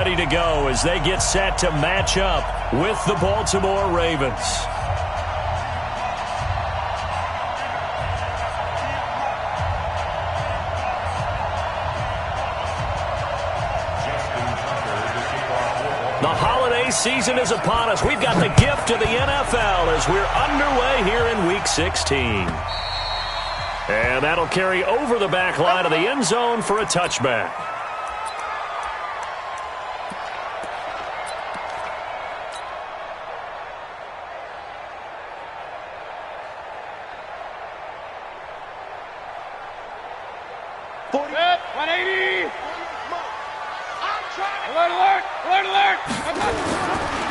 ready to go as they get set to match up with the Baltimore Ravens. The holiday season is upon us. We've got the gift of the NFL as we're underway here in Week 16. And that'll carry over the back line of the end zone for a touchback.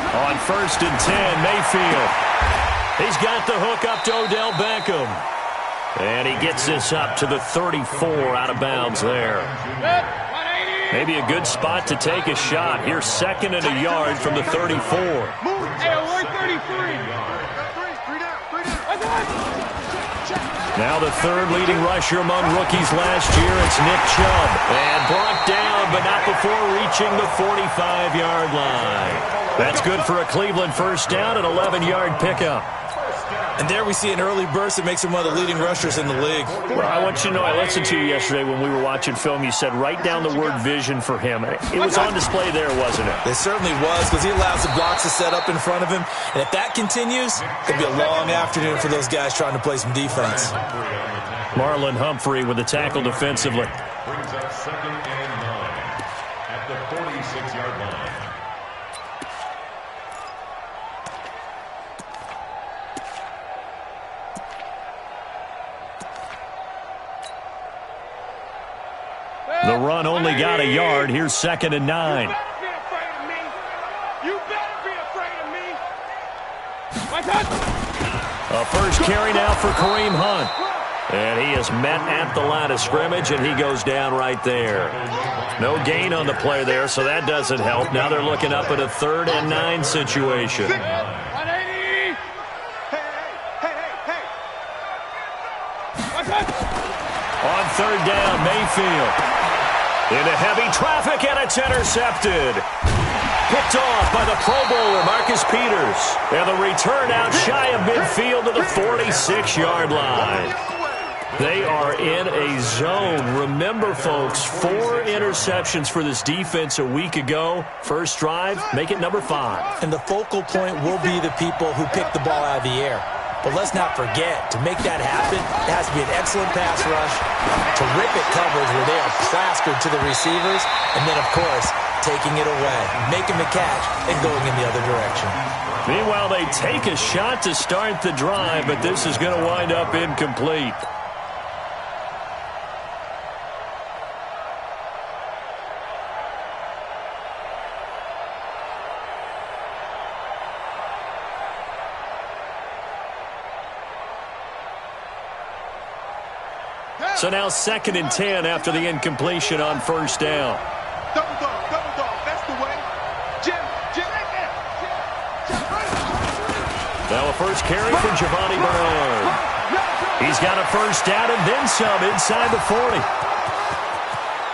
On 1st and 10, Mayfield. He's got the hook up to Odell Beckham. And he gets this up to the 34 out of bounds there. Maybe a good spot to take a shot. Here, 2nd and a yard from the 34. Now the 3rd leading rusher among rookies last year. It's Nick Chubb. And brought down, but not before reaching the 45-yard line. That's good for a Cleveland first down, an 11-yard pickup. And there we see an early burst that makes him one of the leading rushers in the league. Well, I want you to know, I listened to you yesterday when we were watching film. You said write down the word vision for him. It was on display there, wasn't it? It certainly was, because he allows the blocks to set up in front of him. And if that continues, it could be a long afternoon for those guys trying to play some defense. Marlon Humphrey with the tackle defensively. Brings up 2nd and 9 at the 46-yard line. The run only got a yard. Here's 2nd and 9. You better be afraid of me. You better be afraid of me. A first carry now for Kareem Hunt. And he is met at the line of scrimmage, and he goes down right there. No gain on the play there, so that doesn't help. Now they're looking up at a 3rd and 9 situation. 180. Hey. On 3rd down, Mayfield. Into heavy traffic, and it's intercepted. Picked off by the Pro Bowler, Marcus Peters. And the return out shy of midfield to the 46-yard line. They are in a zone. Remember, folks, 4 interceptions for this defense a week ago. First drive, make it number 5. And the focal point will be the people who pick the ball out of the air. But let's not forget, to make that happen, it has to be an excellent pass rush, terrific coverage where they are plastered to the receivers, and then, of course, taking it away, making the catch, and going in the other direction. Meanwhile, they take a shot to start the drive, but this is going to wind up incomplete. So now 2nd and 10 after the incompletion on 1st down. Double dog, that's the way. Jim, right there. Now a first carry for Giovanni Bernard. He's got a first down and then some inside the 40.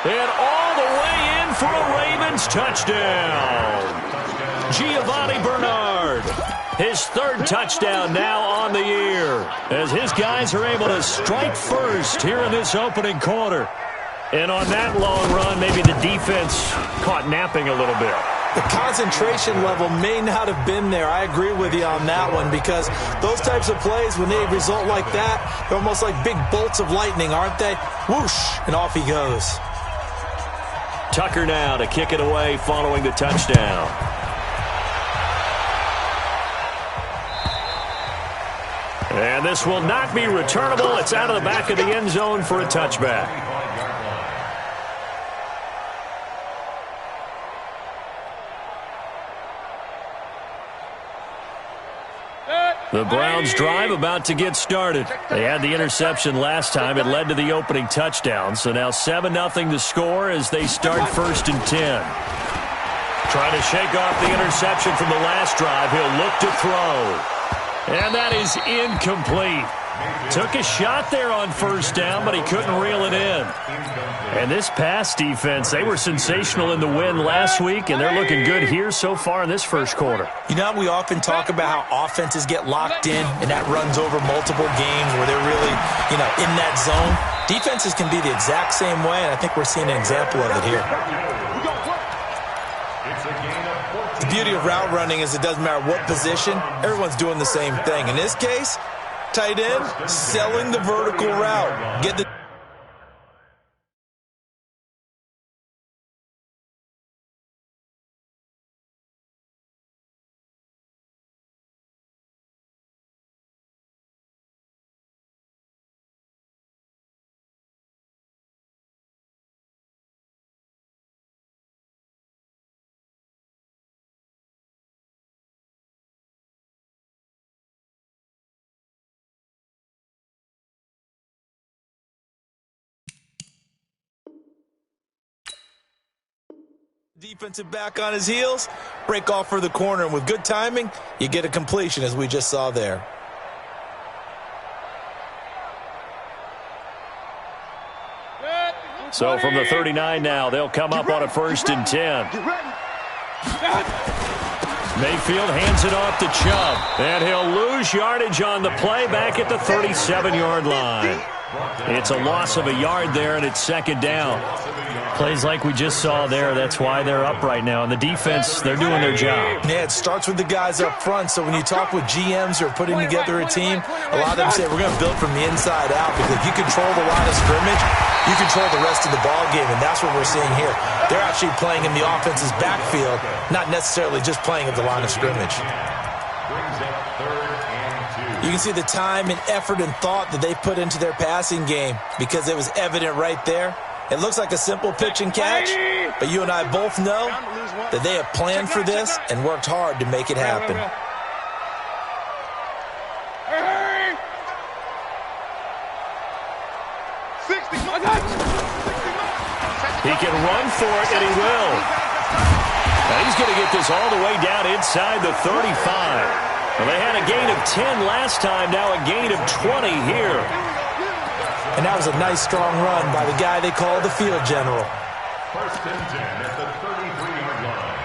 And all the way in for a Ravens touchdown. Giovanni Bernard. His 3rd touchdown now on the year as his guys are able to strike first here in this opening quarter. And on that long run, maybe the defense caught napping a little bit. The concentration level may not have been there. I agree with you on that one, because those types of plays, when they result like that, they're almost like big bolts of lightning, aren't they? Whoosh, and off he goes. Tucker now to kick it away following the touchdown. And this will not be returnable. It's out of the back of the end zone for a touchback. The Browns drive about to get started. They had the interception last time. It led to the opening touchdown. So now 7-0 to score as they start 1st and 10. Trying to shake off the interception from the last drive. He'll look to throw. And that is incomplete. Took a shot there on first down, but he couldn't reel it in. And this pass defense, they were sensational in the win last week, and they're looking good here so far in this first quarter. You know, we often talk about how offenses get locked in, and that runs over multiple games where they're really, in that zone. Defenses can be the exact same way, and I think we're seeing an example of it here. The beauty of route running is it doesn't matter what position, everyone's doing the same thing. In this case, tight end, selling the vertical route. Get the defensive back on his heels, break off for the corner, and with good timing, you get a completion as we just saw there. So from the 39 now, they'll come up on a 1st and 10. Mayfield hands it off to Chubb, and he'll lose yardage on the play back at the 37-yard line. It's a loss of a yard there, and it's 2nd down. Plays like we just saw there, that's why they're up right now. And the defense, they're doing their job. Yeah, it starts with the guys up front. So when you talk with GMs who are putting together a team, a lot of them say we're going to build from the inside out, because if you control the line of scrimmage, you control the rest of the ball game, and that's what we're seeing here. They're actually playing in the offense's backfield, not necessarily just playing at the line of scrimmage. You can see the time and effort and thought that they put into their passing game, because it was evident right there. It looks like a simple pitch and catch, but you and I both know that they have planned for this and worked hard to make it happen. He can run for it, and he will. Now he's going to get this all the way down inside the 35. Well, they had a gain of 10 last time, now a gain of 20 here. And that was a nice, strong run by the guy they call the field general. 1st and 10 at the 33-yard line.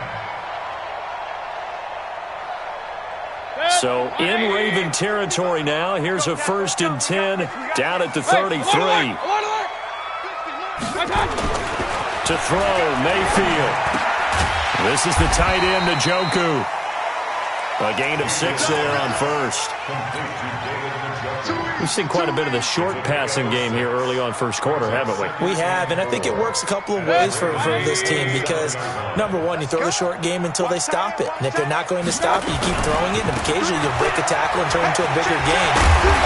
So in Raven territory now. Here's a 1st and 10 down at the 33. To throw, Mayfield. This is the tight end, Njoku. A gain of 6 there on 1st. We've seen quite a bit of the short passing game here early on 1st quarter, haven't we? We have, and I think it works a couple of ways for this team, because, number one, you throw the short game until they stop it. And if they're not going to stop it, you keep throwing it, and occasionally you'll break a tackle and turn it into a bigger game.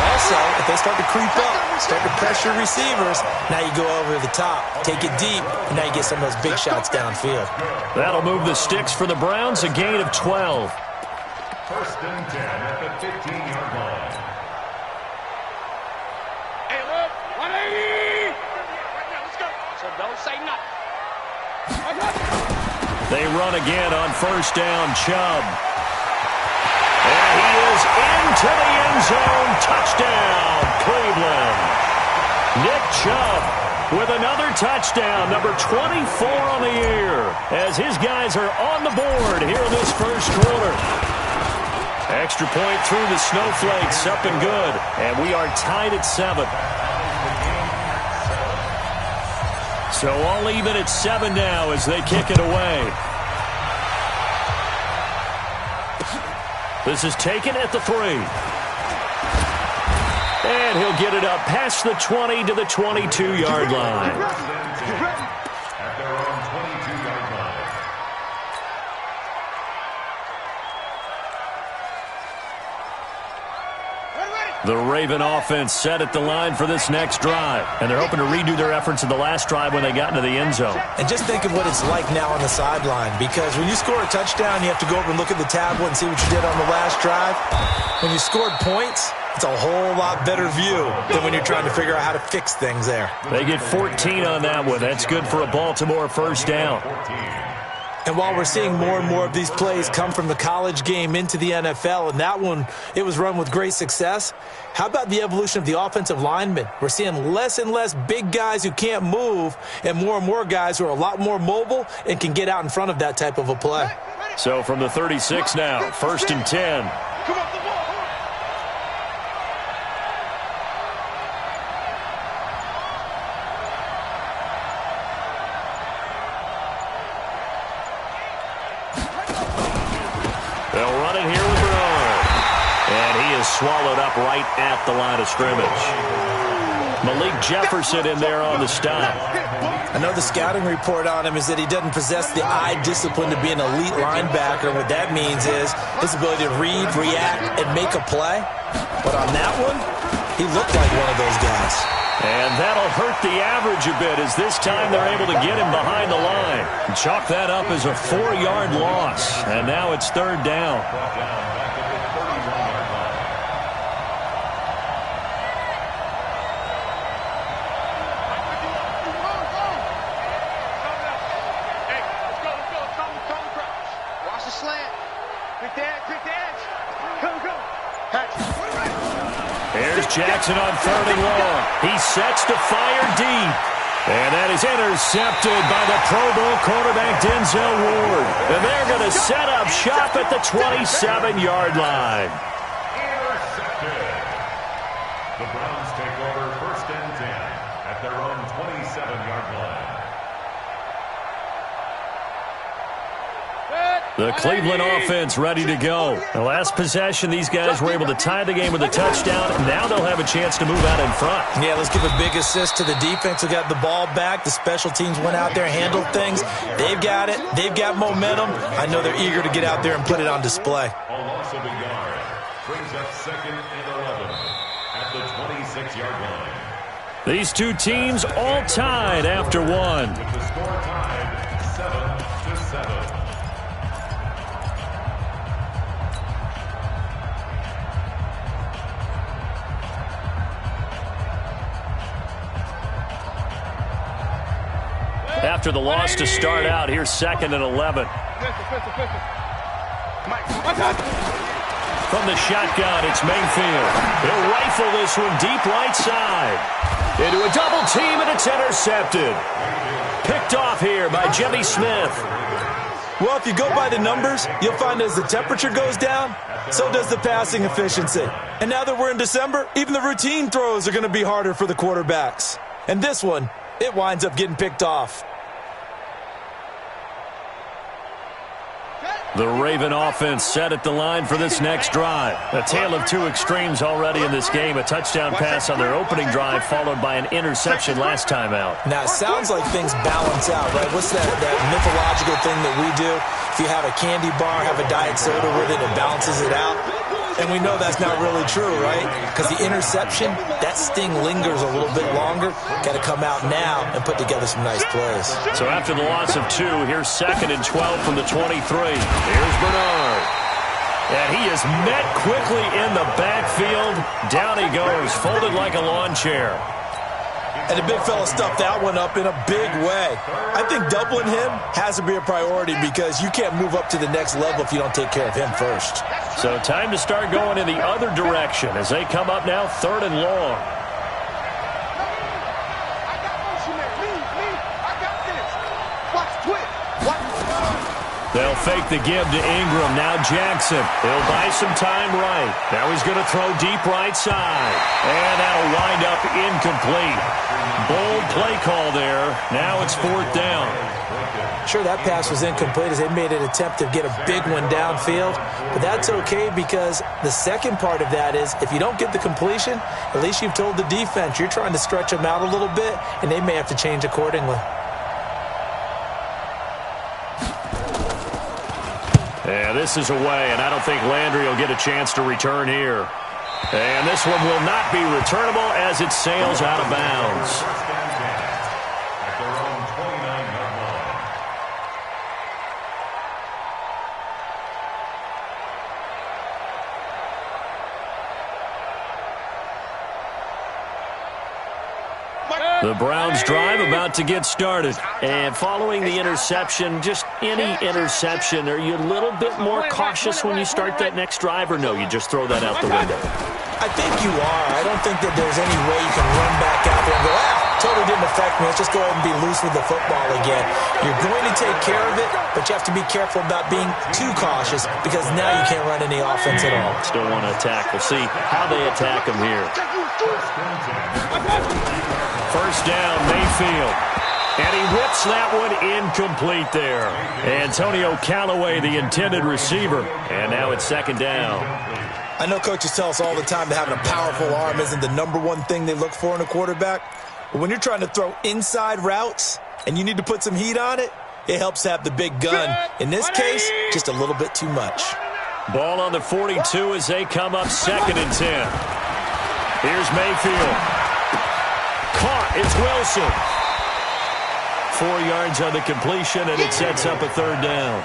Also, if they start to creep up, start to pressure receivers, now you go over the top, take it deep, and now you get some of those big shots downfield. That'll move the sticks for the Browns, a gain of 12. 1st and 10 at the 15-yard line. Hey, look, 180. Let's go. So don't say nothing. They run again on 1st down, Chubb. And he is into the end zone. Touchdown, Cleveland. Nick Chubb with another touchdown, number 24 on the year, as his guys are on the board here in this 1st quarter. Extra point through the Snowflakes, up and good. And we are tied at 7. So all even at 7 now as they kick it away. This is taken at the 3. And he'll get it up past the 20 to the 22-yard line. At their own 22-yard line. The Raven offense set at the line for this next drive. And they're hoping to redo their efforts in the last drive when they got into the end zone. And just think of what it's like now on the sideline, because when you score a touchdown, you have to go over and look at the tablet and see what you did on the last drive. When you scored points, it's a whole lot better view than when you're trying to figure out how to fix things there. They get 14 on that one. That's good for a Baltimore 1st down. And while we're seeing more and more of these plays come from the college game into the NFL, and that one, it was run with great success, how about the evolution of the offensive linemen? We're seeing less and less big guys who can't move and more guys who are a lot more mobile and can get out in front of that type of a play. So from the 36 now, 1st and 10. Come on, the ball. They'll run it here with Bernard. And he is swallowed up right at the line of scrimmage. Malik Jefferson in there on the stop. I know the scouting report on him is that he doesn't possess the eye discipline to be an elite linebacker. What that means is his ability to read, react, and make a play. But on that one, he looked like one of those guys. And that'll hurt the average a bit as this time they're able to get him behind the line. Chalk that up as a 4-yard loss. And now it's 3rd down. Here's Jackson on 3rd and long. He sets to fire deep. And that is intercepted by the Pro Bowl quarterback Denzel Ward. And they're going to set up shop at the 27-yard line. Intercepted. The Browns take over 1st and 10 at their own 27-yard line. The Cleveland offense ready to go. The last possession, these guys were able to tie the game with a touchdown. Now they'll have a chance to move out in front. Yeah, let's give a big assist to the defense who got the ball back. The special teams went out there and handled things. They've got it. They've got momentum. I know they're eager to get out there and put it on display. A loss of a yard brings up 2nd and 11 at the 26-yard line. These two teams all tied after one. With the score tied 7-7. After the loss to start out, here's 2nd and 11. From the shotgun, it's Mayfield. He'll rifle this one deep right side. Into a double team, and it's intercepted. Picked off here by Jimmy Smith. Well, if you go by the numbers, you'll find as the temperature goes down, so does the passing efficiency. And now that we're in December, even the routine throws are going to be harder for the quarterbacks. And this one, it winds up getting picked off. The Raven offense set at the line for this next drive. A tale of two extremes already in this game. A touchdown pass on their opening drive followed by an interception last time out. Now, it sounds like things balance out, right? What's that mythological thing that we do? If you have a candy bar, have a diet soda with it, it balances it out. And we know that's not really true, right? Because the interception, that sting lingers a little bit longer. Got to come out now and put together some nice plays. So after the loss of 2, here's 2nd and 12 from the 23. Here's Bernard. And he is met quickly in the backfield. Down he goes, folded like a lawn chair. And the big fella stuffed that one up in a big way. I think doubling him has to be a priority because you can't move up to the next level if you don't take care of him first. So time to start going in the other direction as they come up now 3rd and long. They'll fake the give to Ingram. Now Jackson. He'll buy some time right. Now he's going to throw deep right side. And that'll wind up incomplete. Bold play call there. Now it's 4th down. Sure, that pass was incomplete as they made an attempt to get a big one downfield. But that's okay because the second part of that is if you don't get the completion, at least you've told the defense you're trying to stretch them out a little bit, and they may have to change accordingly. Yeah, this is away, and I don't think Landry will get a chance to return here. And this one will not be returnable as it sails out of bounds. The Browns drive about to get started. And following the interception, just any interception, are you a little bit more cautious when you start that next drive, or no, you just throw that out the window? I think you are. I don't think that there's any way you can run back out there and go, totally didn't affect me. Let's just go ahead and be loose with the football again. You're going to take care of it, but you have to be careful about being too cautious because now you can't run any offense at all. Still want to attack. We'll see how they attack them here. First down, Mayfield. And he whips that one incomplete there. Antonio Callaway, the intended receiver. And now it's second down. I know coaches tell us all the time that having a powerful arm isn't the #1 thing they look for in a quarterback. But when you're trying to throw inside routes and you need to put some heat on it, it helps to have the big gun. In this case, just a little bit too much. Ball on the 42 as they come up 2nd and 10. Here's Mayfield. Caught. It's Wilson. 4 yards on the completion, and it sets up a 3rd down.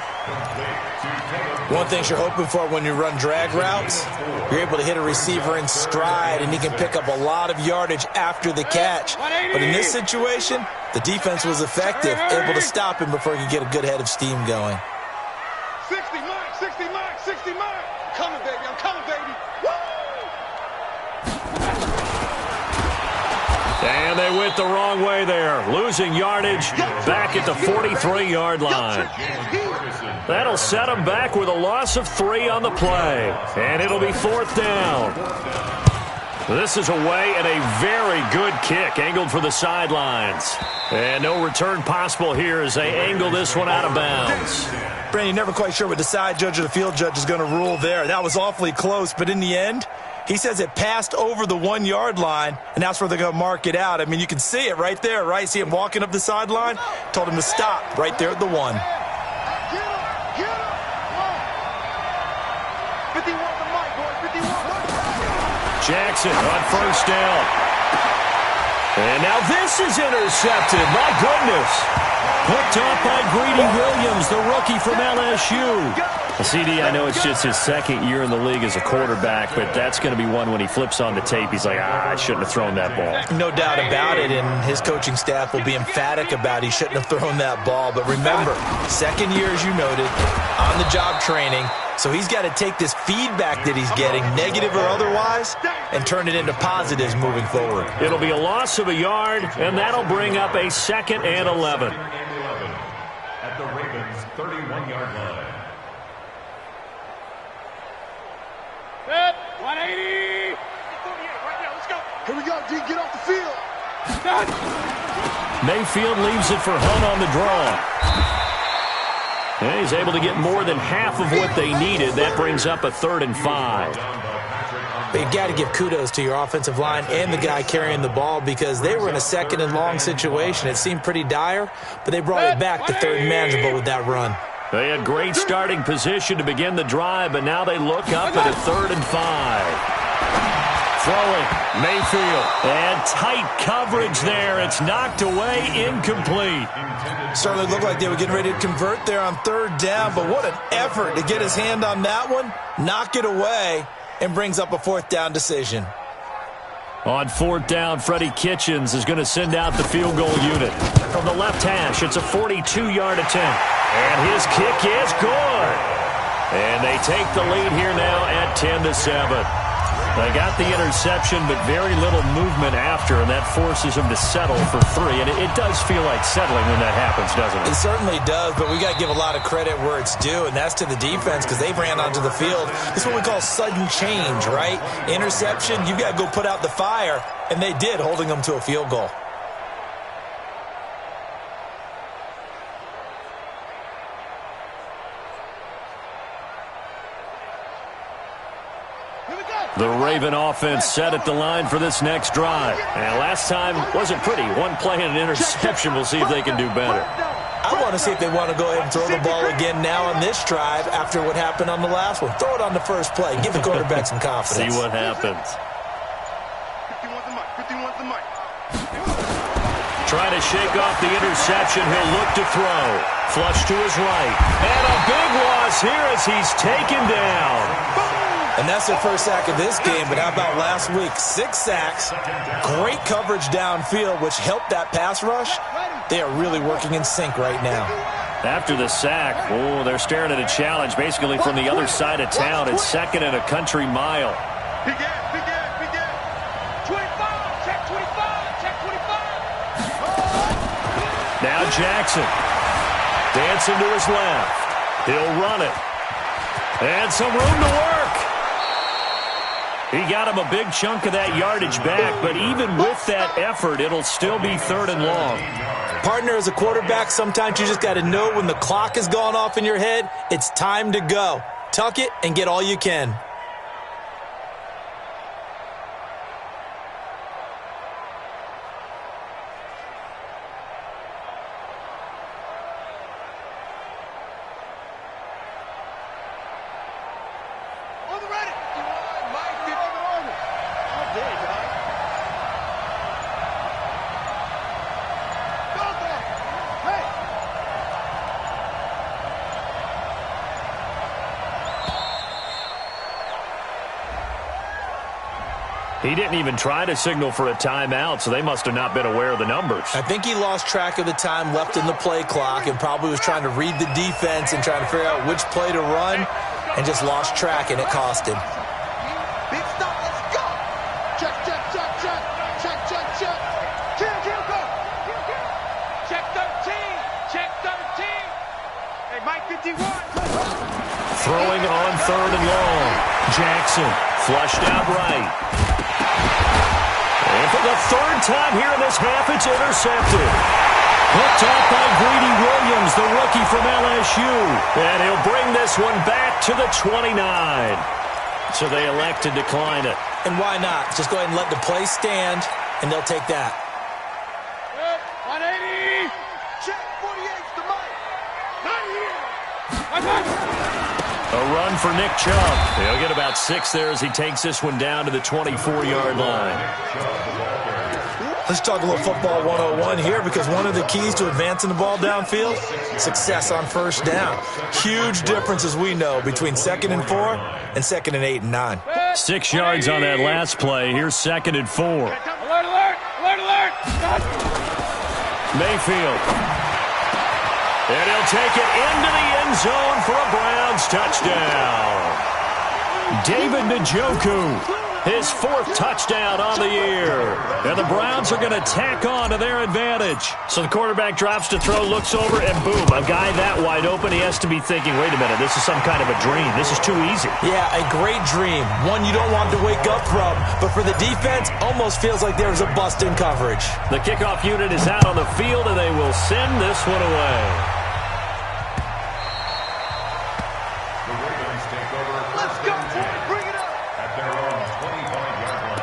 One thing you're hoping for when you run drag routes, you're able to hit a receiver in stride, and he can pick up a lot of yardage after the catch. But in this situation, the defense was effective, able to stop him before he could get a good head of steam going. 60 mark, 60 mark, 60 mark. I'm coming, baby. I'm coming, baby. Woo! And they went the wrong way there, losing yardage back at the 43-yard line. That'll set them back with a loss of 3 on the play. And it'll be 4th down. This is away, and a very good kick angled for the sidelines. And no return possible here as they angle this one out of bounds. Brandon, you're never quite sure what the side judge or the field judge is going to rule there. That was awfully close, but in the end, he says it passed over the 1-yard line, and that's where they're going to mark it out. I mean, you can see it right there, right? See him walking up the sideline? Told him to stop right there at the 1. Jackson on first down. And now this is intercepted. My goodness. Picked off by Greedy Williams, the rookie from LSU. CD, I know it's just his 2nd year in the league as a quarterback, but that's going to be one when he flips on the tape. He's like, I shouldn't have thrown that ball. No doubt about it, and his coaching staff will be emphatic about he shouldn't have thrown that ball. But remember, 2nd year, as you noted, on-the-job training. So he's got to take this feedback that he's getting, negative or otherwise, and turn it into positives moving forward. It'll be a loss of a yard, and that'll bring up a 2nd and 11. At the Ravens' 31-yard line. Set, 180. 38 right now. Let's go. Here we go, D. Get off the field. Mayfield leaves it for Hunt on the draw. And he's able to get more than half of what they needed. That brings up a 3rd and 5. But you've got to give kudos to your offensive line and the guy carrying the ball because they were in a 2nd and long situation. It seemed pretty dire, but they brought it back to 3rd and manageable with that run. They had great starting position to begin the drive, but now they look up at a 3rd and 5. Throwing, Mayfield, and tight coverage there. It's knocked away, incomplete. Certainly looked like they were getting ready to convert there on 3rd down, but what an effort to get his hand on that one, knock it away, and brings up a 4th down decision. On 4th down, Freddie Kitchens is going to send out the field goal unit. From the left hash, it's a 42-yard attempt. And his kick is good. And they take the lead here now at 10-7. They got the interception, but very little movement after, and that forces them to settle for 3. And it does feel like settling when that happens, doesn't it? It certainly does, but we got to give a lot of credit where it's due, and that's to the defense because they ran onto the field. This is what we call sudden change, right? Interception, you got to go put out the fire, and they did, holding them to a field goal. The Raven offense set at the line for this next drive. And last time wasn't pretty. One play and an interception. We'll see if they can do better. I want to see if they want to go ahead and throw the ball again now on this drive after what happened on the last one. Throw it on the first play. Give the quarterback some confidence. See what happens. 51's the mic. 51's the mic. Trying to shake off the interception. He'll look to throw. Flush to his right. And a big loss here as he's taken down. And that's their first sack of this game, but how about last week? 6 sacks, great coverage downfield, which helped that pass rush. They are really working in sync right now. After the sack, they're staring at a challenge basically from the other side of town. It's 2nd and a country mile. Begin. 25, check 25, check 25. Now Jackson. Dancing to his left. He'll run it. And some room to work. He got him a big chunk of that yardage back, but even with that effort, it'll still be 3rd and long. Partner, as a quarterback, sometimes you just got to know when the clock has gone off in your head, it's time to go. Tuck it and get all you can. He didn't even try to signal for a timeout, so they must have not been aware of the numbers. I think he lost track of the time left in the play clock and probably was trying to read the defense and trying to figure out which play to run and just lost track, and it cost him. Big stop, let's go. Check. Kill, go. Check 13. Hey, Mike 51. Throwing on 3rd and long. Jackson flushed out right. And for the 3rd time here in this half, it's intercepted. Hooked off by Greedy Williams, the rookie from LSU. And he'll bring this one back to the 29. So they elect to decline it. And why not? Just go ahead and let the play stand, and they'll take that. Good. 180. Check 48's the mic. Not here. A run for Nick Chubb. He'll get about 6 there as he takes this one down to the 24-yard line. Let's talk a little football 101 here, because one of the keys to advancing the ball downfield, success on 1st down. Huge difference, as we know, between 2nd and 4 and 2nd and 8 and 9. 6 yards on that last play. Here's 2nd and 4. Alert. Mayfield. And he'll take it into the end zone for a Browns touchdown. David Njoku, his 4th touchdown on the year. And the Browns are going to tack on to their advantage. So the quarterback drops to throw, looks over, and boom, a guy that wide open, he has to be thinking, wait a minute, this is some kind of a dream. This is too easy. Yeah, a great dream. One you don't want to wake up from. But for the defense, almost feels like there's a bust in coverage. The kickoff unit is out on the field, and they will send this one away. Let's go, boy. Bring it up. At their own 25-yard line.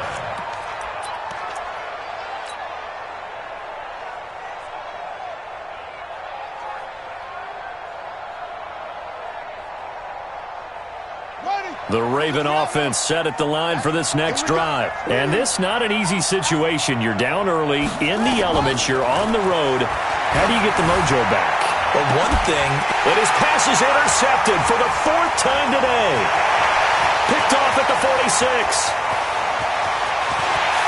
The Raven offense set at the line for this next drive. And this not an easy situation. You're down early, in the elements, you're on the road. How do you get the mojo back? Well, one thing, And his pass is intercepted for the 4th time today. Picked off at the 46.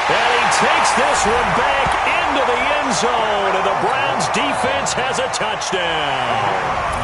And he takes this one back into the end zone, and the Browns defense has a touchdown.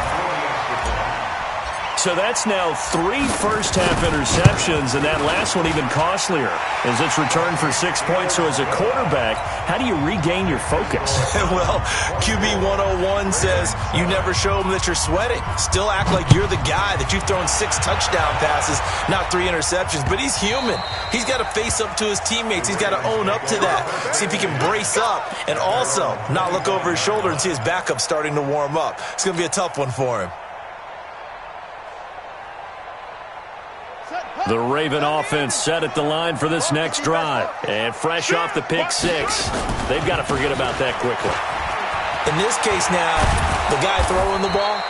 So that's now 3 first-half interceptions, and that last one even costlier as it's returned for 6 points. So as a quarterback, how do you regain your focus? well, QB 101 says you never show them that you're sweating. Still act like you're the guy, that you've thrown 6 touchdown passes, not 3 interceptions. But he's human. He's got to face up to his teammates. He's got to own up to that. See if he can brace up and also not look over his shoulder and see his backup starting to warm up. It's going to be a tough one for him. The Raven offense set at the line for this next drive. And fresh off the pick 6, they've got to forget about that quickly. In this case now, the guy throwing the ball,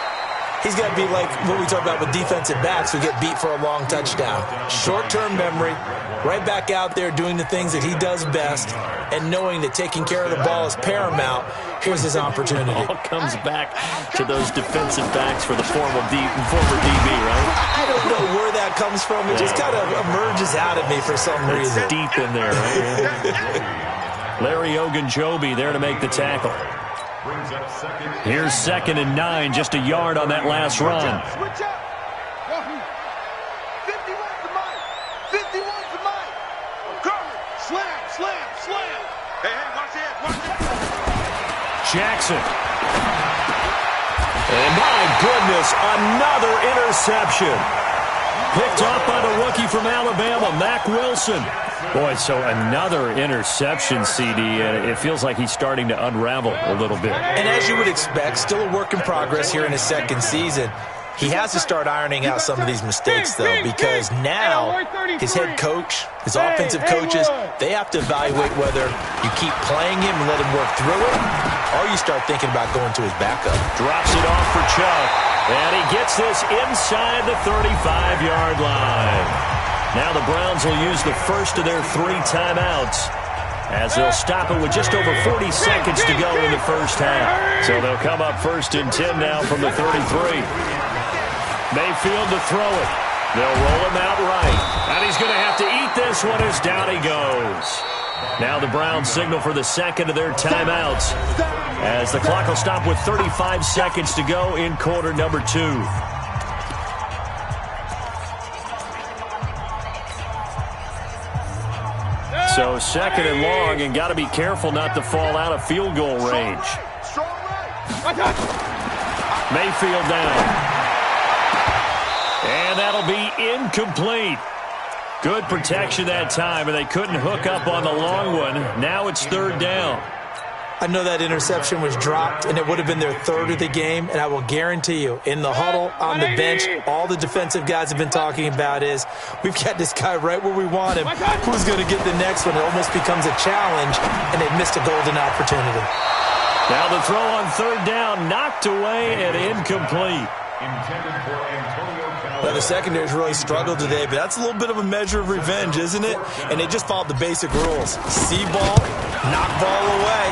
He's got to be like what we talk about with defensive backs who get beat for a long touchdown. Short-term memory, right back out there doing the things that he does best, and knowing that taking care of the ball is paramount. Here's his opportunity. It all comes back to those defensive backs for the former DB, right? I don't know where that comes from. It just kind of emerges out of me for some reason. It's deep in there, right? Larry Ogunjobi there to make the tackle. Here's 2nd and 9, just a yard on that last run. Switch up. 51's the mic. 51's the mic. Slam, slam, slam. Hey, watch it, watch it. Jackson. And my goodness, another interception. Picked up by the rookie from Alabama, Mack Wilson. Boy, so another interception, CD, and it feels like he's starting to unravel a little bit. And as you would expect, still a work in progress here in his second season. He has to start ironing out some of these mistakes, though, because now his head coach, his offensive coaches, they have to evaluate whether you keep playing him and let him work through it, or you start thinking about going to his backup. Drops it off for Chubb, and he gets this inside the 35-yard line. Now the Browns will use the first of their 3 timeouts, as they'll stop it with just over 40 seconds to go in the first half. So they'll come up 1st and 10 now from the 33. Mayfield to throw it. They'll roll him out right. And he's going to have to eat this one as down he goes. Now the Browns signal for the 2nd of their timeouts, as the clock will stop with 35 seconds to go in quarter number 2. So 2nd and long, and got to be careful not to fall out of field goal range. Mayfield down. And that'll be incomplete. Good protection that time, and they couldn't hook up on the long one. Now it's 3rd down. I know that interception was dropped, and it would have been their 3rd of the game, and I will guarantee you, in the huddle, on the bench, all the defensive guys have been talking about is, we've got this guy right where we want him. Who's going to get the next one? It almost becomes a challenge, and they've missed a golden opportunity. Now the throw on 3rd down, knocked away and incomplete. Well, the secondary's really struggled today, but that's a little bit of a measure of revenge, isn't it? And they just followed the basic rules. See ball, knock ball away,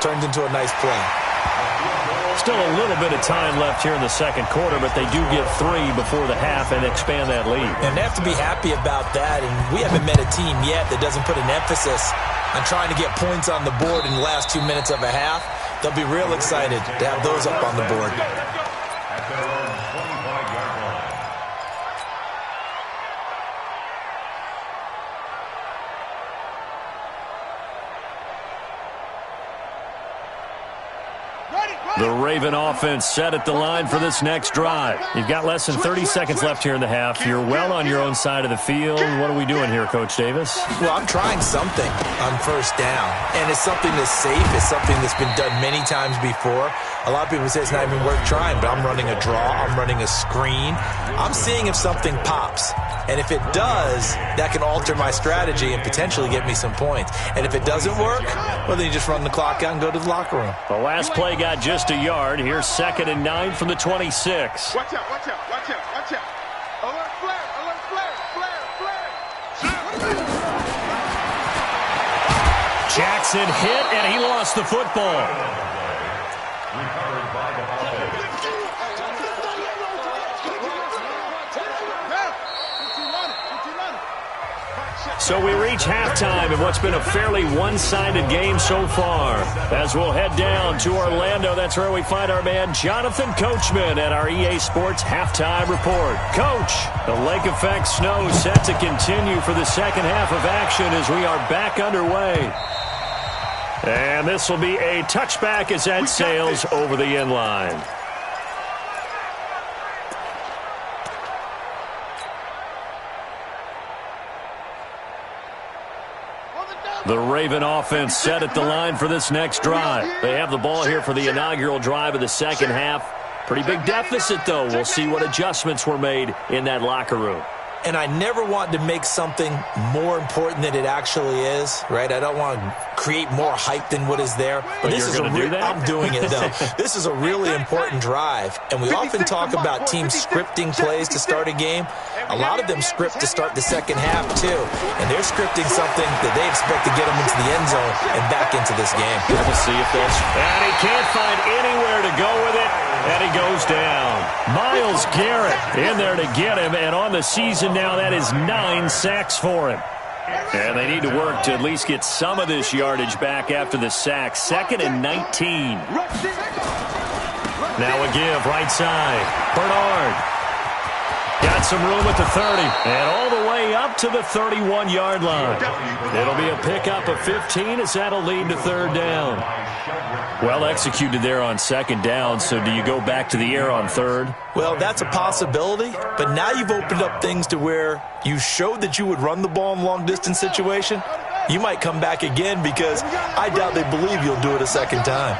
turned into a nice play. Still a little bit of time left here in the 2nd quarter, but they do get 3 before the half and expand that lead. And they have to be happy about that, and we haven't met a team yet that doesn't put an emphasis on trying to get points on the board in the last 2 minutes of a half. They'll be real excited to have those up on the board. The Raven offense set at the line for this next drive. You've got less than 30 seconds left here in the half. You're well on your own side of the field. What are we doing here, Coach Davis? Well, I'm trying something on 1st down, and it's something that's safe. It's something that's been done many times before. A lot of people say it's not even worth trying, but I'm running a draw. I'm running a screen. I'm seeing if something pops. And if it does, that can alter my strategy and potentially get me some points. And if it doesn't work, well, then you just run the clock out and go to the locker room. The last play got just a yard. Here's 2nd and 9 from the 26. Watch out, watch out, watch out, watch out. Alert flare, alert flare, flare, flare. Jackson hit, and he lost the football. Recovered by the offense. So we reach halftime in what's been a fairly one-sided game so far. As we'll head down to Orlando, that's where we find our man Jonathan Coachman at our EA Sports Halftime Report. Coach, the lake effect snow set to continue for the 2nd half of action as we are back underway. And this will be a touchback as that sails over the end line. The Raven offense set at the line for this next drive. They have the ball here for the inaugural drive of the 2nd half. Pretty big deficit, though. We'll see what adjustments were made in that locker room. and I never want to make something more important than it actually is, right? I don't want to create more hype than what is there. But this is I'm doing it, though. This is a really important drive, and we often talk about teams scripting plays to start a game. A lot of them script to start the second half, too, and they're scripting something that they expect to get them into the end zone and back into this game. We'll see if that's... And he can't find anywhere to go with it, and he goes down. Myles Garrett in there to get him, and on the season now, that is 9 sacks for him. And they need to work to at least get some of this yardage back after the sack. 2nd and 19. Now a give, right side. Bernard. Got some room at the 30, and all the way up to the 31-yard line. It'll be a pickup of 15 as that'll lead to 3rd down. Well executed there on 2nd down, so do you go back to the air on 3rd? Well, that's a possibility, but now you've opened up things to where you showed that you would run the ball in a long-distance situation. You might come back again because I doubt they believe you'll do it a 2nd time.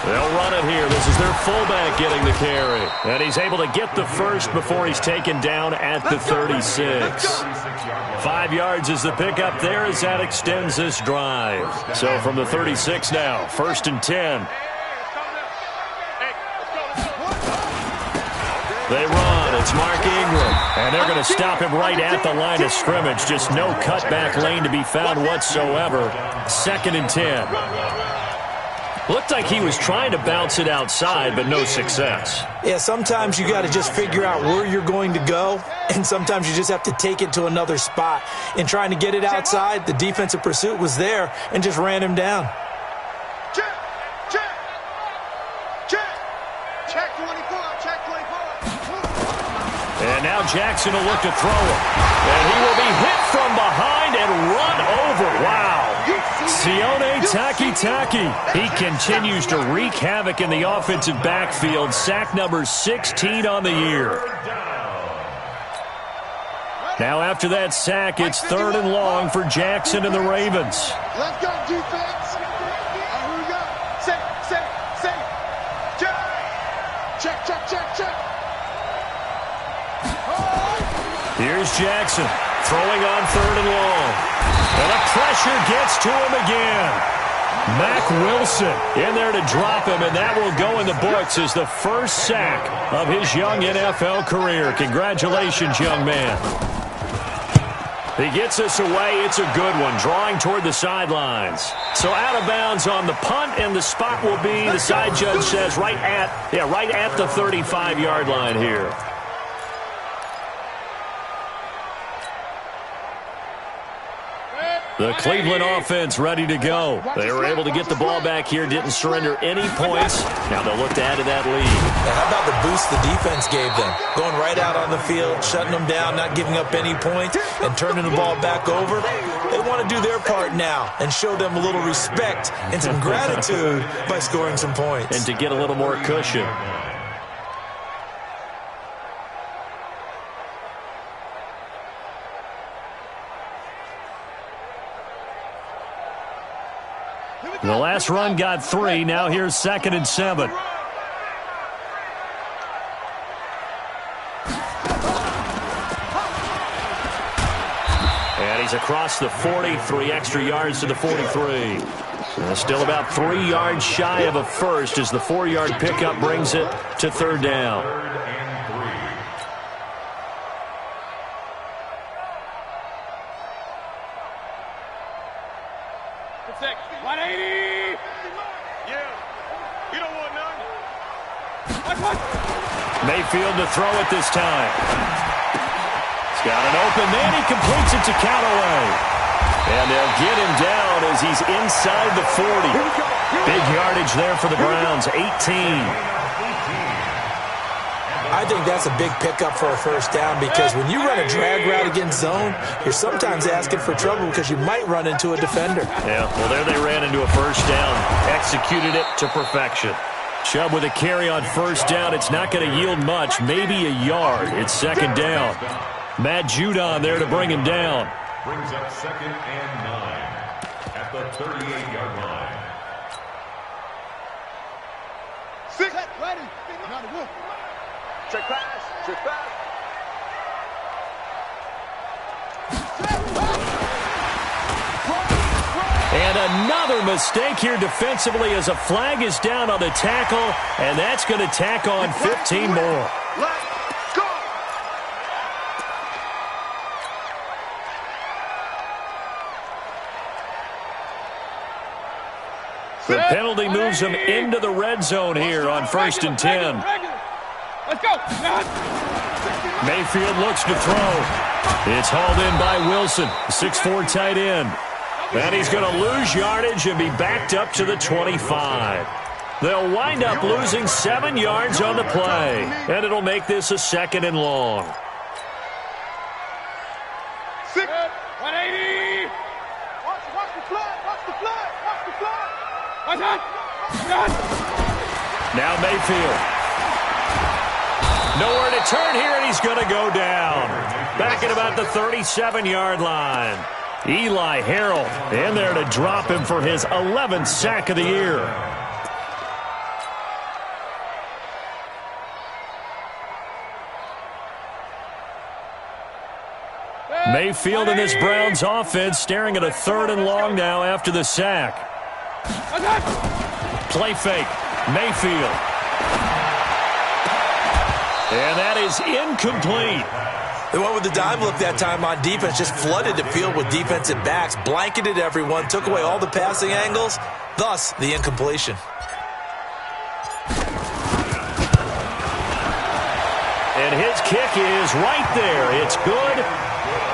They'll run it here. This is their fullback getting the carry. And he's able to get the first before he's taken down at the 36. 5 yards is the pickup there as that extends this drive. So from the 36 now, 1st and 10. They run. It's Mark Ingram. And they're going to stop him right at the line of scrimmage. Just no cutback lane to be found whatsoever. 2nd and 10. Looked like he was trying to bounce it outside, but no success. Yeah, sometimes you got to just figure out where you're going to go, and sometimes you just have to take it to another spot. In trying to get it outside, the defensive pursuit was there and just ran him down. Check 24, check 24. And now Jackson will look to throw it. And he will be hit from behind and run over. Wow. Sione Takitaki. He continues to wreak havoc in the offensive backfield. Sack number 16 on the year. Now after that sack, it's 3rd and long for Jackson and the Ravens. Let's go, defense. Here we go. Say. Check. Here's Jackson throwing on 3rd and long. And the pressure gets to him again. Mack Wilson in there to drop him, and that will go in the books as the first sack of his young NFL career. Congratulations, young man. He gets us away. It's a good one, drawing toward the sidelines. So out of bounds on the punt, and the spot will be, the side judge says, right at the 35-yard line here. The Cleveland offense ready to go. They were able to get the ball back here, didn't surrender any points. Now they'll look to add to that lead. Now, how about the boost the defense gave them? Going right out on the field, shutting them down, not giving up any points, and turning the ball back over. They want to do their part now and show them a little respect and some gratitude by scoring some points. And to get a little more cushion. The last run got 3. Now here's 2nd and 7. And he's across the 40, 3 extra yards to the 43. Still about 3 yards shy of a first as the 4-yard pickup brings it to 3rd down. Mayfield to throw it this time. He's got an open man. He completes it to Callaway. And they'll get him down as he's inside the 40. Big yardage there for the Browns, 18. I think that's a big pickup for a first down because when you run a drag route against zone, you're sometimes asking for trouble because you might run into a defender. Yeah, well, there they ran into a first down. Executed it to perfection. Chubb with a carry on first down. It's not going to yield much, maybe a yard. It's 2nd down. Matt Judon there to bring him down. Brings up 2nd and 9 at the 38-yard line. 6, ready. Check pass. another mistake here defensively as a flag is down on the tackle, and that's going to tack on 15 more. Let's go! The penalty moves them into the red zone here on 1st and 10. Let's go! Mayfield looks to throw. It's hauled in by Wilson, 6'4" tight end. And he's going to lose yardage and be backed up to the 25. They'll wind up losing 7 yards on the play, and it'll make this a 2nd and long. 180! Watch the flag! Watch the flag! Watch the flag! Watch that! Now Mayfield. Nowhere to turn here, and he's going to go down. Back at about the 37-yard line. Eli Harrell in there to drop him for his 11th sack of the year. Mayfield and this Browns offense staring at a 3rd and long now after the sack. Play fake. Mayfield. And that is incomplete. They went with the dime look that time on defense, just flooded the field with defensive backs, blanketed everyone, took away all the passing angles, thus the incompletion. And his kick is right there. It's good.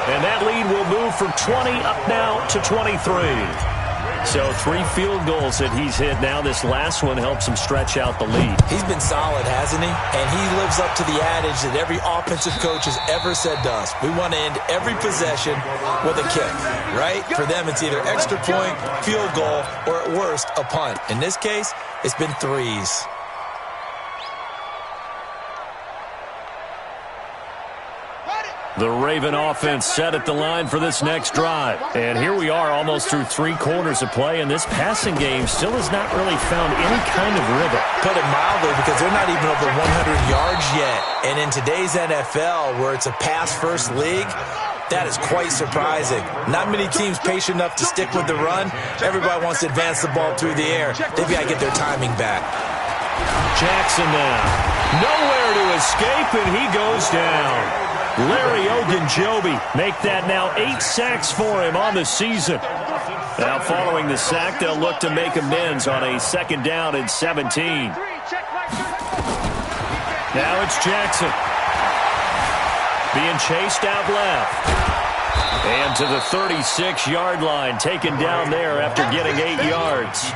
And that lead will move from 20 up now to 23. So 3 field goals that he's hit now. This last one helps him stretch out the lead. He's been solid, hasn't he? And he lives up to the adage that every offensive coach has ever said to us. We want to end every possession with a kick, right? For them, it's either extra point, field goal, or at worst, a punt. In this case, it's been 3s. The Raven offense set at the line for this next drive. And here we are almost through 3 quarters of play, and this passing game still has not really found any kind of rhythm. Put it mildly, because they're not even over 100 yards yet. And in today's NFL, where it's a pass-first league, that is quite surprising. Not many teams patient enough to stick with the run. Everybody wants to advance the ball through the air. They've got to get their timing back. Jackson now. Nowhere to escape, and he goes down. Larry Ogunjobi make that now 8 sacks for him on the season. Now following the sack, they'll look to make amends on a 2nd down and 17. Now it's Jackson. Being chased out left. And to the 36-yard line, taken down there after getting 8 yards.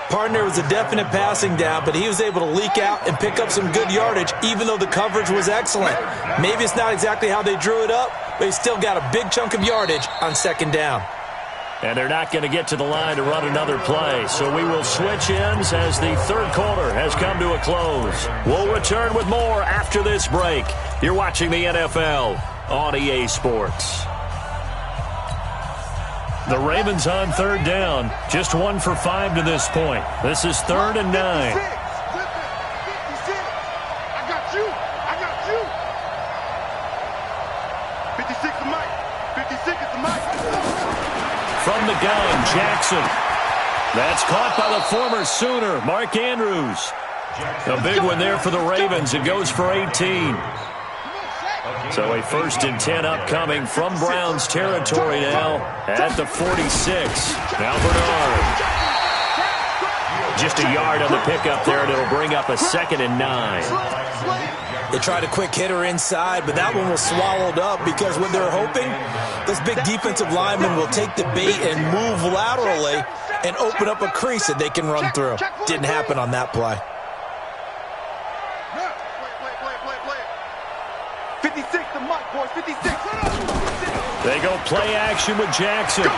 Partner was a definite passing down, but he was able to leak out and pick up some good yardage, even though the coverage was excellent. Maybe it's not exactly how they drew it up, but he still got a big chunk of yardage on 2nd down. And they're not going to get to the line to run another play, so we will switch ends as the 3rd quarter has come to a close. We'll return with more after this break. You're watching the NFL on EA Sports. The Ravens on 3rd down, just 1 for 5 to this point. This is 3rd and 9. 56. I got you. 56 to Mike. 56 is the Mike. From the gun, Jackson. That's caught by the former Sooner, Mark Andrews. A big one there for the Ravens. It goes for 18. So a 1st and 10 upcoming from Browns territory now at the 46. Now Bernard. Just a yard on the pickup there, and it'll bring up a 2nd and 9. They tried a quick hitter inside, but that one was swallowed up because what they're hoping, those big defensive linemen will take the bait and move laterally and open up a crease that they can run through. Didn't happen on that play. 56 to Mike, boys. 56. They go play action with Jackson.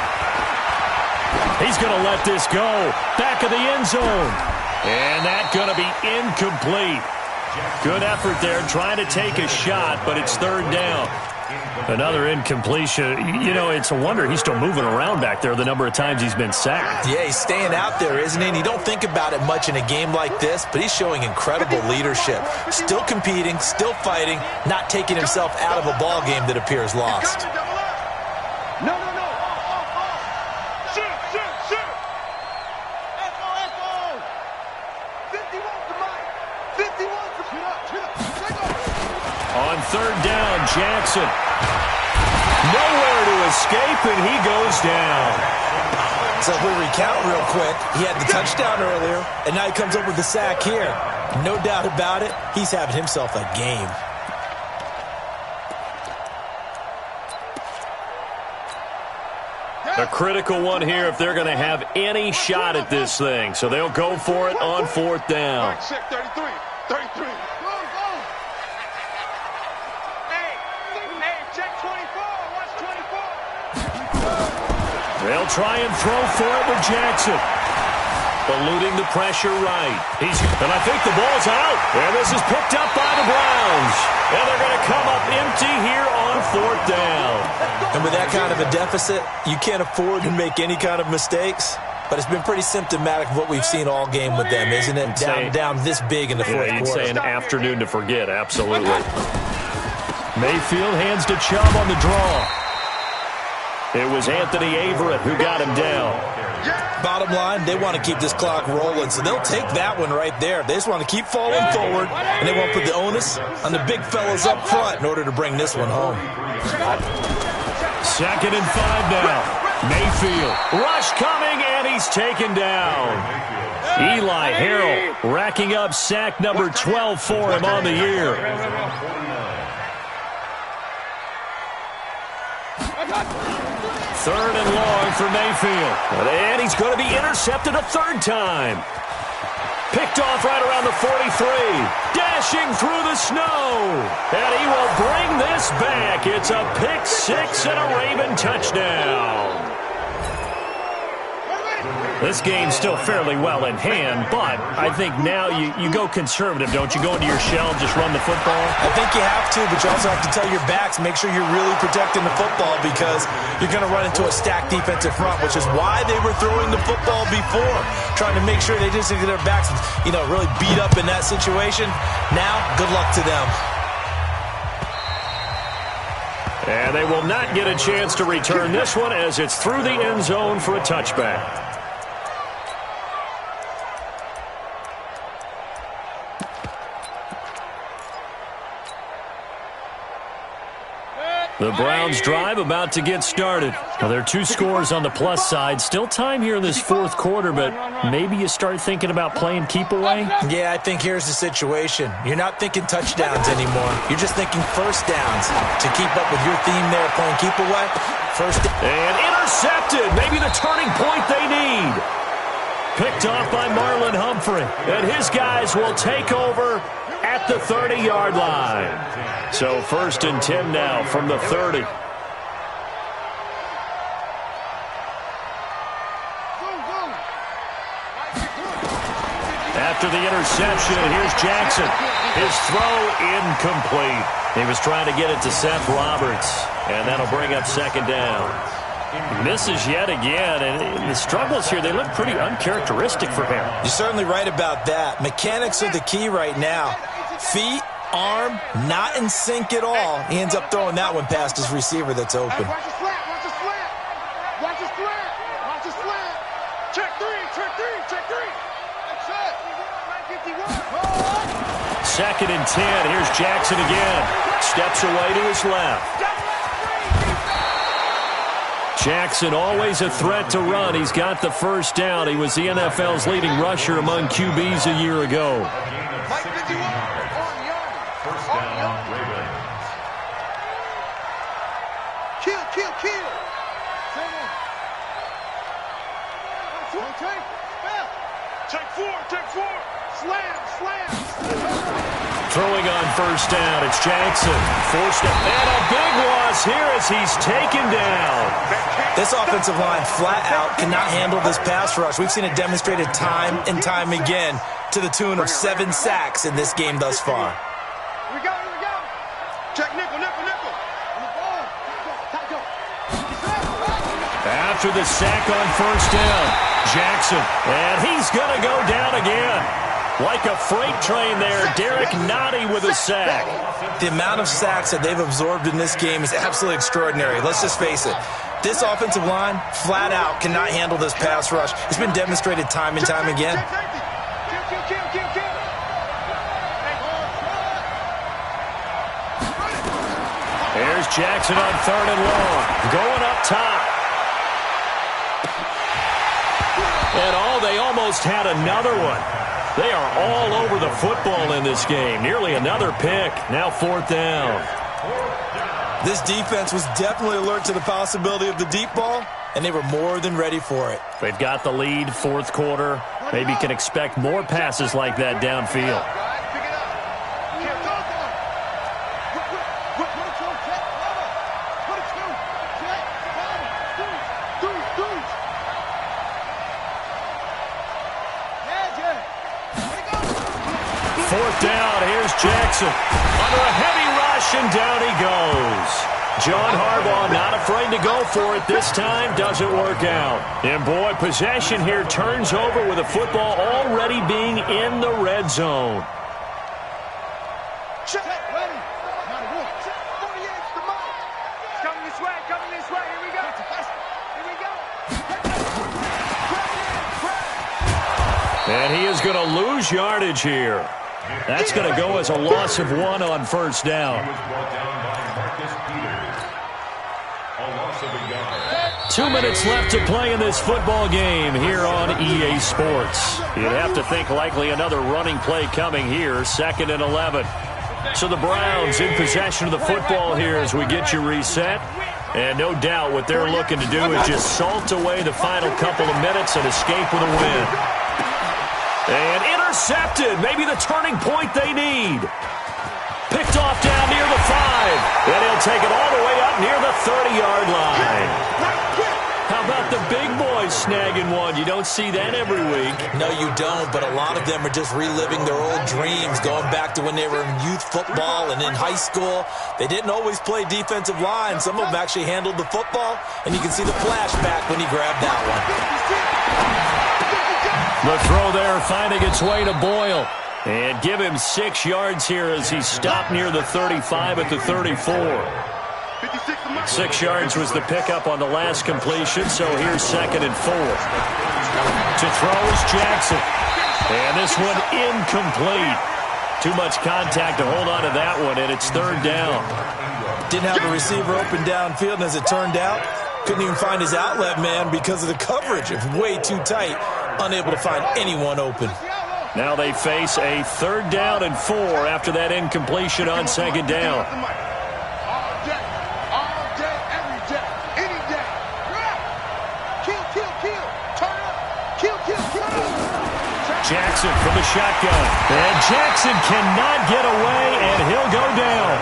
He's going to let this go. Back of the end zone. And that's going to be incomplete. Good effort there trying to take a shot, but it's 3rd down. Another incompletion. You know, it's a wonder he's still moving around back there the number of times he's been sacked. Yeah, he's staying out there, isn't he? And you don't think about it much in a game like this, but he's showing incredible leadership. Still competing, still fighting, not taking himself out of a ball game that appears lost. No. Shoot. Jackson. Nowhere to escape, and he goes down. So if we recount real quick, he had the touchdown earlier, and now he comes up with the sack here. No doubt about it, he's having himself a game. A critical one here if they're going to have any shot at this thing. So they'll go for it on 4th down. Check 33. 33. Hey, check 24. Watch 24. They'll try and throw for it with Jackson. Eluding the pressure right. And I think the ball's out. And this is picked up by the Browns. And they're going to come up empty here on 4th down. And with that kind of a deficit, you can't afford to make any kind of mistakes. But it's been pretty symptomatic of what we've seen all game with them, isn't it? Down this big in the fourth you'd quarter. say an afternoon to forget, absolutely. Mayfield hands to Chubb on the draw. It was Anthony Averett who got him down. Bottom line, they want to keep this clock rolling, so they'll take that one right there. They just want to keep falling forward, and they won't put the onus on the big fellas up front in order to bring this one home. 2nd and 5 now. Mayfield. Rush coming, and he's taken down. Eli Harrell racking up sack number 12 for him on the year. Third and long for Mayfield. And he's going to be intercepted a 3rd time. Picked off right around the 43. Dashing through the snow. And he will bring this back. It's a pick 6 and a Raven touchdown. This game's still fairly well in hand, but I think now you go conservative, don't you? Go into your shell and just run the football? I think you have to, but you also have to tell your backs, make sure you're really protecting the football because you're going to run into a stacked defensive front, which is why they were throwing the football before, trying to make sure they just get their backs, really beat up in that situation. Now, good luck to them. And they will not get a chance to return this one as it's through the end zone for a touchback. The Browns drive about to get started. Now, there are 2 scores on the plus side. Still time here in this 4th quarter, but maybe you start thinking about playing keep away? Yeah, I think here's the situation. You're not thinking touchdowns anymore. You're just thinking first downs. To keep up with your theme there, playing keep away, first down. And intercepted. Maybe the turning point they need. Picked off by Marlon Humphrey. And his guys will take over at the 30-yard line. So 1st and 10 now from the 30. After the interception, here's Jackson. His throw incomplete. He was trying to get it to Seth Roberts, and that'll bring up 2nd down. Misses yet again, and the struggles here, they look pretty uncharacteristic for him. You're certainly right about that. Mechanics are the key right now. Feet, arm, not in sync at all. He ends up throwing that one past his receiver that's open. Watch the slant, watch the slant. Watch the slant, watch the slant. Check 3, check 3, check 3. That's it. 2nd and 10. Here's Jackson again. Steps away to his left. Jackson always a threat to run. He's got the 1st down. He was the NFL's leading rusher among QBs a year ago. Kill. Take 4. Slam. Throwing on 1st down, it's Jackson. Forced it, and a big loss here as he's taken down. This offensive line flat out cannot handle this pass rush. We've seen it demonstrated time and time again to the tune of 7 sacks in this game thus far. Here we go. Check nickel. After the sack on 1st down, Jackson, and he's going to go down again. Like a freight train there, Derek Nottie with a sack. The amount of sacks that they've absorbed in this game is absolutely extraordinary. Let's just face it. This offensive line, flat out, cannot handle this pass rush. It's been demonstrated time and time again. Here's Jackson on 3rd and long. Going up top. And they almost had another one. They are all over the football in this game. Nearly another pick. Now 4th down. This defense was definitely alert to the possibility of the deep ball, and they were more than ready for it. They've got the lead, 4th quarter. Maybe can expect more passes like that downfield. Down, here's Jackson under a heavy rush, and down he goes. John Harbaugh not afraid to go for it this time. Doesn't work out. And boy, possession here turns over with the football already being in the red zone. Check, ready. Check, 48's the mark. It's coming this way, Here we go. And he is going to lose yardage here. That's going to go as a loss of 1 on 1st down. 2 minutes left to play in this football game here on EA Sports. You'd have to think likely another running play coming here, 2nd and 11. So the Browns in possession of the football here as we get you reset. And no doubt what they're looking to do is just salt away the final couple of minutes and escape with a win. And intercepted. Maybe the turning point they need. Picked off down near the 5. And he'll take it all the way up near the 30-yard line. How about the big boys snagging one? You don't see that every week. No, you don't, but a lot of them are just reliving their old dreams, going back to when they were in youth football and in high school. They didn't always play defensive line. Some of them actually handled the football, and you can see the flashback when he grabbed that one. The throw there finding its way to Boyle. And give him 6 yards here as he stopped near the 35 at the 34. 6 yards was the pickup on the last completion, so here's 2nd and 4. To throw is Jackson. And this one incomplete. Too much contact to hold on to that one, and it's 3rd down. Didn't have a receiver open downfield, and as it turned out, couldn't even find his outlet man because of the coverage. It was way too tight. Unable to find anyone open. Now they face a 3rd down and 4 after that incompletion on 2nd down. All day, every day, any day. Kill. Turn up. Kill. Jackson from the shotgun. And Jackson cannot get away, and he'll go down.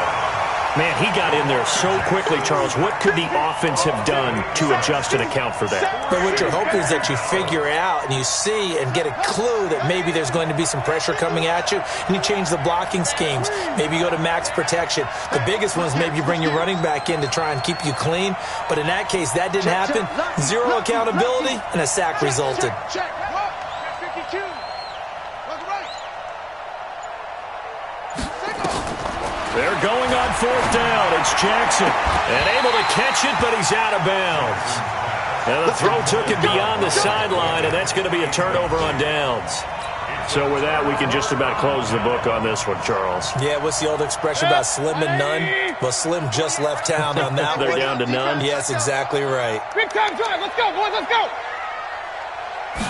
Man, he got in there so quickly, Charles. What could the offense have done to adjust and account for that? But what you're hoping is that you figure out and you see and get a clue that maybe there's going to be some pressure coming at you, and you change the blocking schemes. Maybe you go to max protection. The biggest one is maybe you bring your running back in to try and keep you clean. But in that case, that didn't happen. 0 accountability, and a sack resulted. Check. 52. They're going on 4th down. It's Jackson. And able to catch it, but he's out of bounds. And the throw took it beyond the sideline, and that's going to be a turnover on downs. So with that, we can just about close the book on this one, Charles. Yeah, what's the old expression about slim and none? Well, Slim just left town on that They're one. down to none? Yes, exactly right. Big time drive. Let's go, boys. Let's go.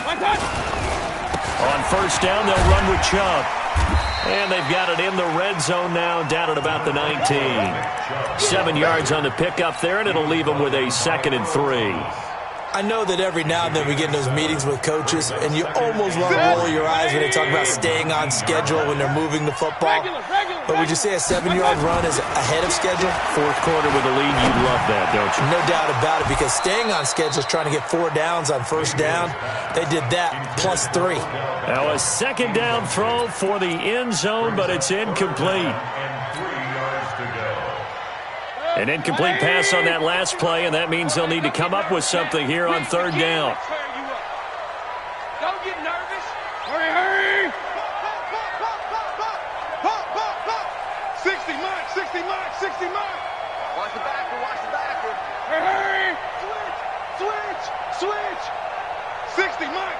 One touch. On 1st down, they'll run with Chubb. And they've got it in the red zone now, down at about the 19. 7 yards on the pickup there, and it'll leave them with a 2nd and 3. I know that every now and then we get in those meetings with coaches, and you almost want to roll your eyes when they talk about staying on schedule when they're moving the football. But would you say a 7-yard run is ahead of schedule? 4th quarter with a lead, you'd love that, don't you? No doubt about it, because staying on schedule is trying to get 4 downs on 1st down. They did that, plus 3. Now a 2nd down throw for the end zone, but it's incomplete. An incomplete pass on that last play, and that means they'll need to come up with something here on 3rd down. Don't get nervous. Hurry. 60 mark. Watch the backer. Hurry. Switch. 60 mark.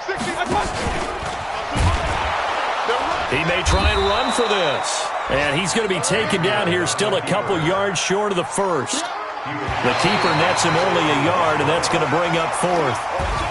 He may try and run for this. And he's going to be taken down here still a couple yards short of the first. The keeper nets him only a yard, and that's going to bring up fourth.